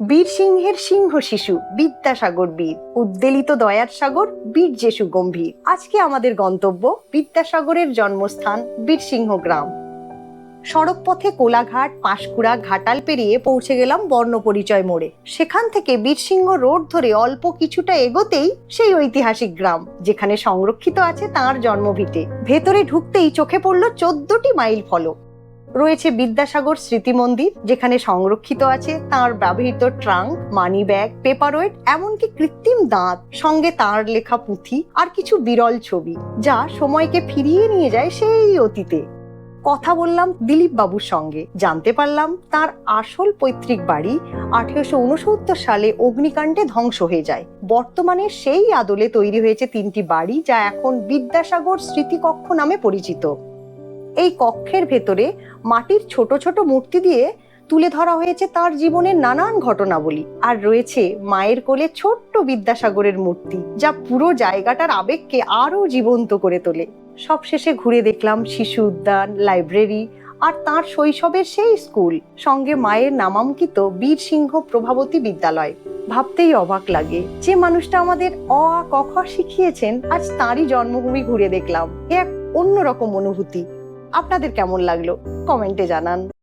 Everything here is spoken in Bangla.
বীর সিংহের সিংহ শিশু বিদ্যাসাগর বীর, উদ্বেলিত দয়ার সাগর বীর যে সুগম্ভীর। আজকে আমাদের গন্তব্য বিদ্যাসাগরের জন্মস্থান বীরসিংহ গ্রাম। সড়ক পথে কোলাঘাট, পাঁশকুড়া, ঘাটাল পেরিয়ে পৌঁছে গেলাম বর্ণপরিচয় মোড়ে। সেখান থেকে বীরসিংহ রোড ধরে অল্প কিছুটা এগোতেই সেই ঐতিহাসিক গ্রাম, যেখানে সংরক্ষিত আছে তাঁর জন্মভিটে। ভেতরে ঢুকতেই চোখে পড়ল 14টি মাইল ফলক। রয়েছে বিদ্যাসাগর স্মৃতি মন্দির, যেখানে সংরক্ষিত আছে তাঁর ব্যবহৃত ট্রাঙ্ক, মানি ব্যাগ, পেপারওয়েট, এমনকি কৃত্রিম দাঁত, সঙ্গে তাঁর লেখা পুঁথি আর কিছু বিরল ছবি, যা সময়কে ফিরিয়ে নিয়ে যায় সেই অতীতে। কথা বললাম দিলীপ বাবুর সঙ্গে, জানতে পারলাম তার আসল পৈতৃক বাড়ি 1869 সালে অগ্নিকাণ্ডে ধ্বংস হয়ে যায়। বর্তমানে সেই আদলে তৈরি হয়েছে 3টি বাড়ি, যা এখন বিদ্যাসাগর স্মৃতিকক্ষ নামে পরিচিত। এই কক্ষের ভেতরে মাটির ছোট ছোট মূর্তি দিয়ে তুলে ধরা হয়েছে তার জীবনের নানান ঘটনাবলী। আর রয়েছে মায়ের কোলে ছোট্ট বিদ্যাসাগরের মূর্তি, যা পুরো জায়গাটার আবেগকে আরো জীবন্ত করে তোলে। সবশেষে ঘুরে দেখলাম শিশু উদ্যান, লাইব্রেরি আর তার শৈশবের সেই স্কুল, সঙ্গে মায়ের নামাঙ্কিত বীরসিংহ প্রভাবতী বিদ্যালয়। ভাবতেই অবাক লাগে, যে মানুষটা আমাদের অ আ ক খ শিখিয়েছেন, আজ তাঁরই জন্মভূমি ঘুরে দেখলাম। এক অন্যরকম অনুভূতি। আপনাদের কেমন লাগলো কমেন্টে জানান।